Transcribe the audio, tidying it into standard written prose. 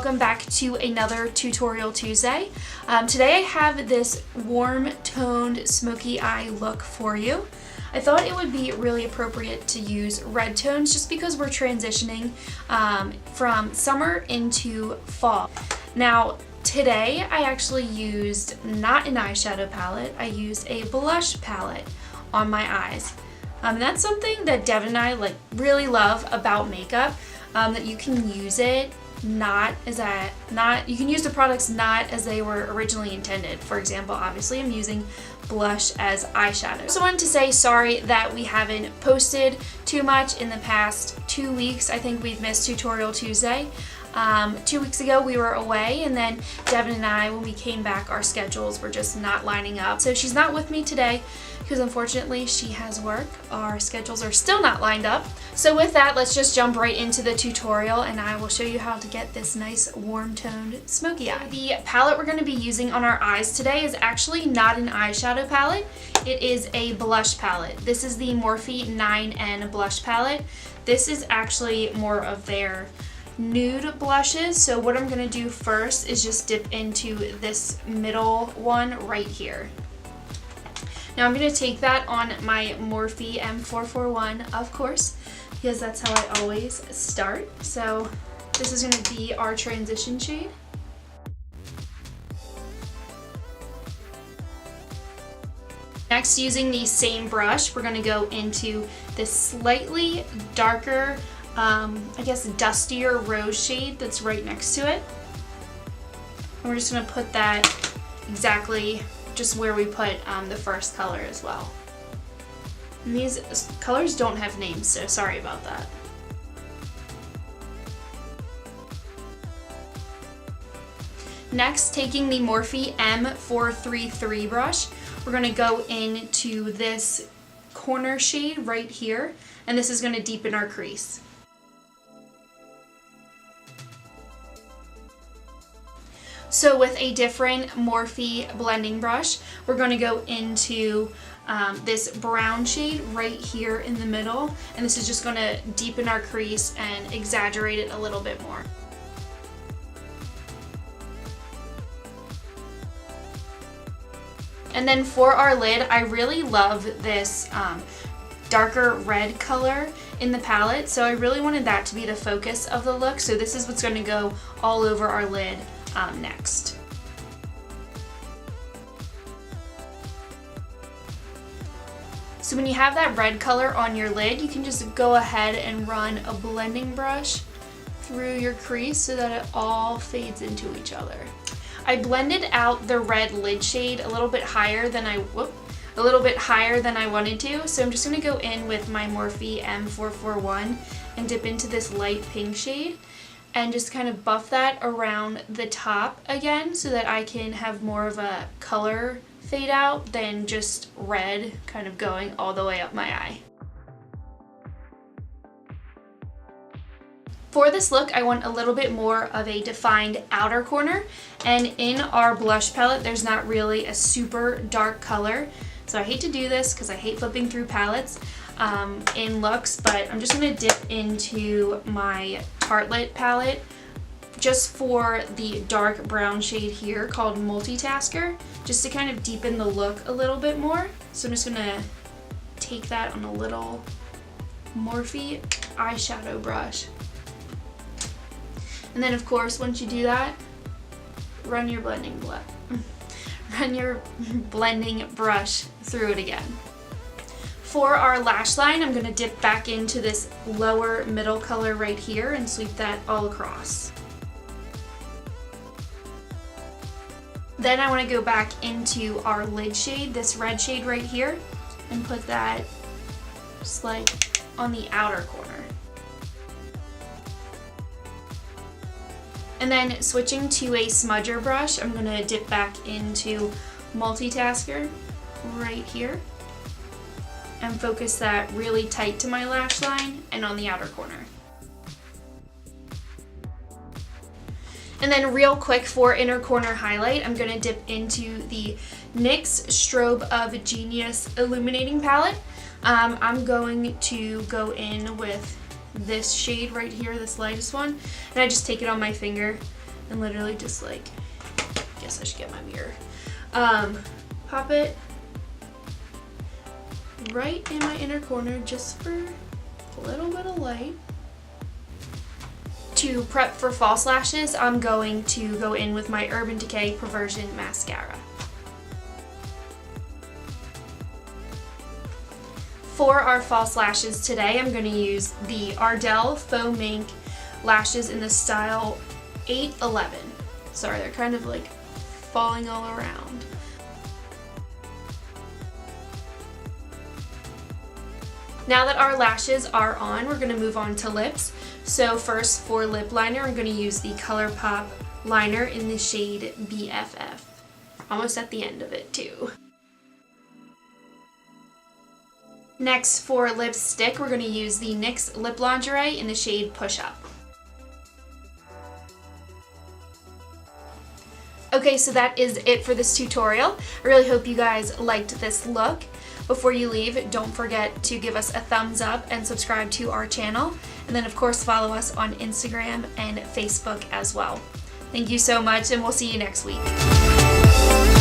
welcome back to another Tutorial Tuesday. Today I have this warm toned smoky eye look for you. I thought it would be really appropriate to use red tones just because we're transitioning from summer into fall. Now today I actually used not an eyeshadow palette, I used a blush palette on my eyes. That's something that Devin and I really love about makeup, that you can use it you can use the products not as they were originally intended. For example, obviously I'm using blush as eyeshadow. So I wanted to say sorry that we haven't posted too much in the past 2 weeks. I think we've missed Tutorial Tuesday. 2 weeks ago we were away, and then Devin and I, when we came back, our schedules were just not lining up. So she's not with me today because unfortunately she has work. Our schedules are still not lined up. So with that, let's just jump right into the tutorial and I will show you how to get this nice warm toned smoky eye. The palette we're going to be using on our eyes today is actually not an eyeshadow palette. It is a blush palette. This is the Morphe 9N blush palette. This is actually more of their nude blushes. So what I'm going to do first is just dip into this middle one right here. Now I'm going to take that on my Morphe M441, of course, because that's how I always start. So this is going to be our transition shade. Next, using the same brush, we're going to go into this slightly darker, I guess dustier rose shade that's right next to it. And we're just going to put that exactly just where we put the first color as well. And these colors don't have names, so sorry about that. Next, taking the Morphe M433 brush, we're going to go into this corner shade right here, and this is going to deepen our crease. So with a different Morphe blending brush, we're going to go into this brown shade right here in the middle, and this is just going to deepen our crease and exaggerate it a little bit more. And then for our lid, I really love this darker red color in the palette, so I really wanted that to be the focus of the look, so this is what's going to go all over our lid next. So when you have that red color on your lid, you can just go ahead and run a blending brush through your crease so that it all fades into each other. I blended out the red lid shade a little bit higher than I wanted to, so I'm just going to go in with my Morphe M441 and dip into this light pink shade and just kind of buff that around the top again so that I can have more of a color fade out than just red kind of going all the way up my eye. For this look, I want a little bit more of a defined outer corner, and in our blush palette there's not really a super dark color, so I hate to do this because I hate flipping through palettes in looks, but I'm just going to dip into my Tartelette palette just for the dark brown shade here called Multitasker, just to kind of deepen the look a little bit more. So I'm just going to take that on a little Morphe eyeshadow brush. And then of course, once you do that, run your blending brush through it again. For our lash line, I'm going to dip back into this lower middle color right here and sweep that all across. Then I want to go back into our lid shade, this red shade right here, and put that just like on the outer corner. And then switching to a smudger brush, I'm going to dip back into Multitasker right here and focus that really tight to my lash line and on the outer corner. And then real quick for inner corner highlight, I'm going to dip into the NYX Strobe of Genius Illuminating Palette. I'm going to go in with this shade right here, this lightest one, and I just take it on my finger and literally just like, I guess I should get my mirror. Pop it right in my inner corner just for a little bit of light. To prep for false lashes, I'm going to go in with my Urban Decay Perversion Mascara. For our false lashes today, I'm going to use the Ardell Faux Mink lashes in the style 811. Sorry, they're kind of like falling all around. Now that our lashes are on, we're going to move on to lips. So first, for lip liner, I'm going to use the ColourPop liner in the shade BFF. Almost at the end of it too. Next, for lipstick, we're going to use the NYX Lip Lingerie in the shade Push Up. Okay, so that is it for this tutorial. I really hope you guys liked this look. Before you leave, don't forget to give us a thumbs up and subscribe to our channel. And then of course follow us on Instagram and Facebook as well. Thank you so much, and we'll see you next week.